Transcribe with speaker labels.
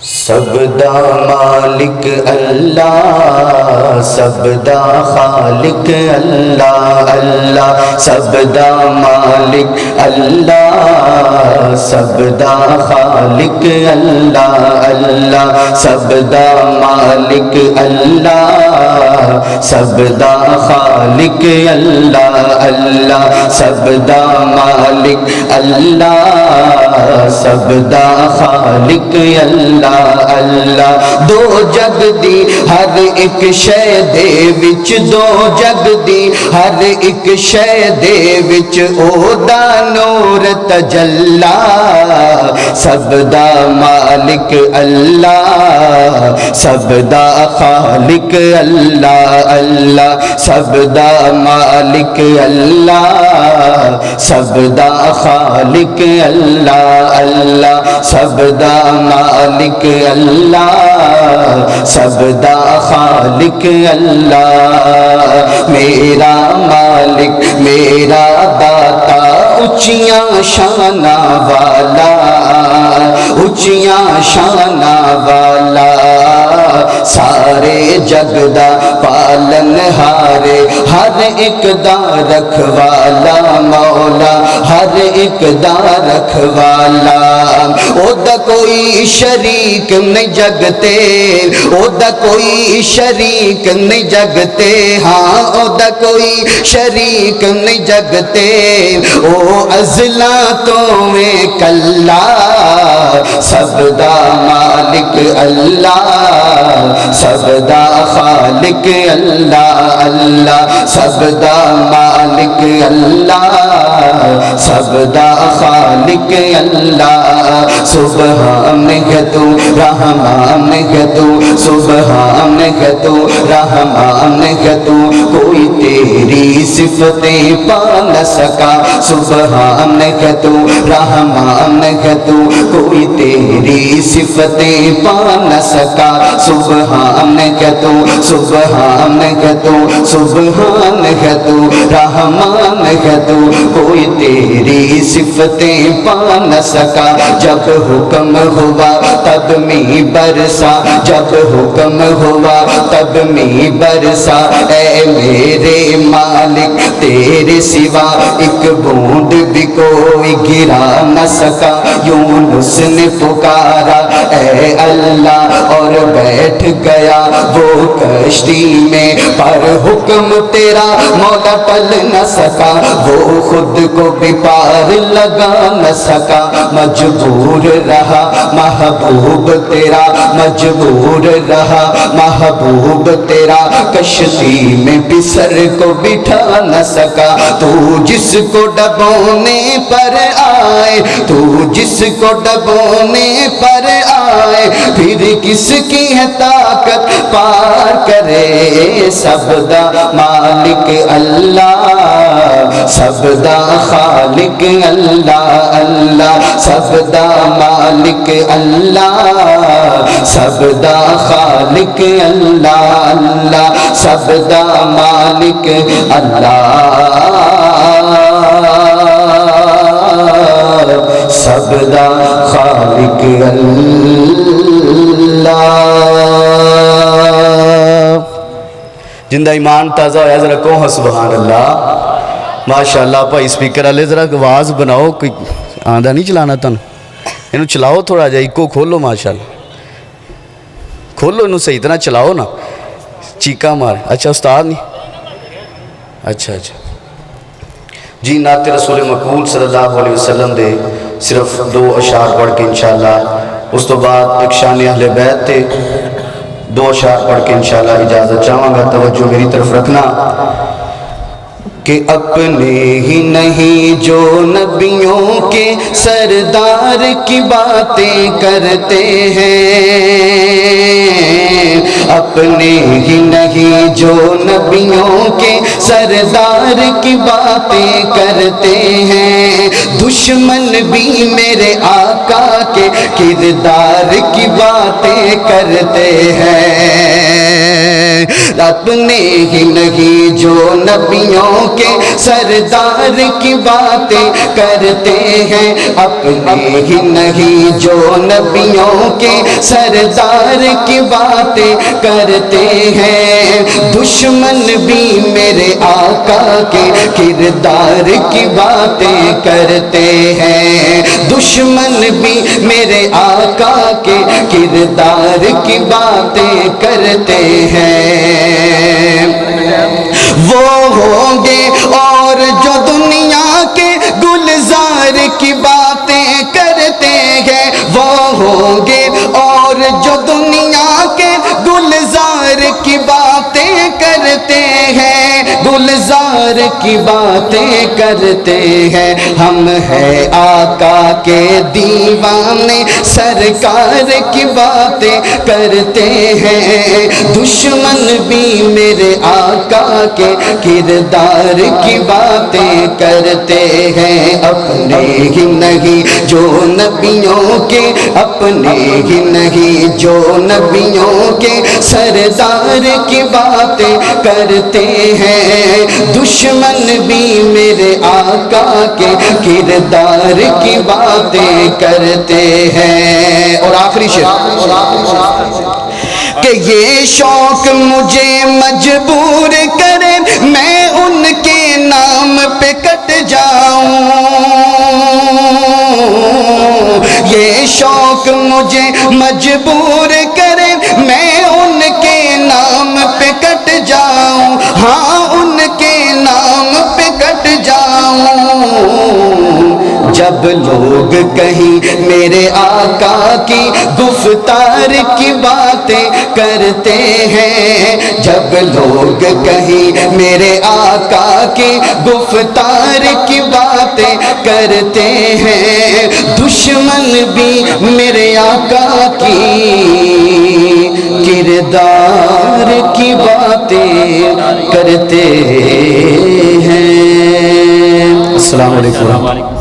Speaker 1: سبدا مالک اللہ، سبدا خالق اللہ، اللہ سبدا مالک اللہ، سبدا خالق اللہ، اللہ سبدا مالک اللہ، سبدا خالق اللہ، اللہ سبدا مالک اللہ، سبدا خالق اللہ، اللہ دو جگ دی ہر ایک شے دے وچ، دو جگ دی ہر ایک شے دے وچ او دا نور تجلا، سبدا مالک اللہ، سبدا خالق اللہ، اللہ سبدا مالک اللہ، سبدا خالق اللہ، اللہ سبدا مالک اللہ، سبدا خالق اللہ، میرا مالک میرا داتا اونچیاں شانہ والا، اونچیاں شانہ والا، سارے جگ دا پالن ہارے، ہر ایک دا رکھوالا، مولا ہر ایک دا رکھوالا، او دا کوئی شریک نہیں جگتے، او دا کوئی شریک نہیں جگتے، ہاں او دا کوئی شریک نہیں جگتے، او ازلا تو میں کلا، سبدا مالک اللہ، سبدا خالق اللہ، اللہ سبدا مالک اللہ، سبدا خالق اللہ، سبحان ہے تو رحمان ہے تو، سبحان ہے تو رحمان ہے تو، کوئی تیری صفتیں پا نہ سکا، سبحان ہے تو رحمان ہے تو، کوئی تیری صفتیں پا نہ سکا، سبحان ہے تو، سبحان ہے تو، سبحان ہے تو رحمان ہے تو، کوئی تیری صفتیں پا نہ سکا، جب حکم ہوا تب می برسا، جب حکم ہوا تب می برسا، اے میرے مالک تیرے سوا ایک بوند بھی کوئی گرا نہ سکا، یونس نے پکارا اے اللہ اور بیٹھ گیا وہ کشتی میں، پر حکم تیرا مولا ٹل نہ سکا، وہ خود کو بھی پار لگا نہ سکا، مجبور رہا محبوب تیرا، مجبور رہا محبوب تیرا، کشتی میں بھی سر کو بٹھا نہ سکا، تو جس کو ڈبونے پر آئے، تو جس کو ڈبونے پر آئے، پھر کس کی ہے طاقت پار کرے، سبدا مالک اللہ، سبدا خالق اللہ، اللہ سبدا مالک اللہ، سبدا خالق اللہ، اللہ سبدا مالک اللہ، سبدا خالق اللہ۔ جندہ ایمان تازہ ہویا ذرا کہو سبحان اللہ، ماشاءاللہ بھائی سپیکر والے ذرا آواز بناؤ، کوئی آندھا نہیں چلانا تن، انہوں چلاؤ تھوڑا جا، ایکو کھولو ماشاءاللہ، کھولو انہوں صحیح طرح چلاؤ نا، چیکا مار، اچھا استاد نہیں، اچھا اچھا جی، نعت رسول مقبول صلی اللہ علیہ وسلم دے صرف 2 اشعار پڑھ کے انشاءاللہ، اس تو بعد ایک شان اہل بیت تے 2 اشعار پڑھ کے انشاءاللہ اجازت چاہوں گا، توجہ میری طرف رکھنا، کہ اپنے ہی نہیں جو نبیوں کے سردار کی باتیں کرتے ہیں، اپنے ہی نہیں جو نبیوں کے سردار کی باتیں کرتے ہیں، دشمن بھی میرے آقا کے کردار کی باتیں کرتے ہیں، اپنے ہی نہیں جو نبیوں کے سردار کی باتیں کرتے ہیں، اپنے ہی نہیں جو نبیوں کے سردار کی باتیں کرتے ہیں، دشمن بھی میرے آقا کے کردار کی باتیں کرتے ہیں، دشمن بھی میرے آقا کے کردار کی باتیں کرتے ہیں۔ وہ ہوں گے اور جو دنیا کے گلزار کی باتیں کرتے ہیں، وہ ہوں گے اور جو دنیا کے گلزار کی باتیں کرتے ہیں، گلزار کی باتیں کرتے ہیں۔ ہم ہیں آقا کے دیوانے، سرکار کی باتیں کرتے ہیں، دشمن بھی میرے آقا کے کردار کی باتیں کرتے ہیں، اپنے ہی نہیں جو نبیوں کے، اپنے ہی نہیں جو نبیوں کے سردار کی باتیں کرتے ہیں، دشمن بھی میرے آقا کے کردار کی باتیں کرتے ہیں۔ اور آخری شعر کہ یہ شوق مجھے مجبور کرے میں ان کے نام پہ کٹ جاؤں، یہ شوق مجھے مجبور کرے میں ان کے نام پہ کٹ جاؤں، ہاں ان کے نام پہ کٹ جاؤں۔ جب لوگ کہیں میرے آقا کی گفتار کی باتیں کرتے ہیں، جب لوگ کہیں میرے آقا کی گفتار کی باتیں کرتے ہیں، دشمن بھی میرے آقا کی کردار کی باتیں کرتے ہیں۔ السلام علیکم۔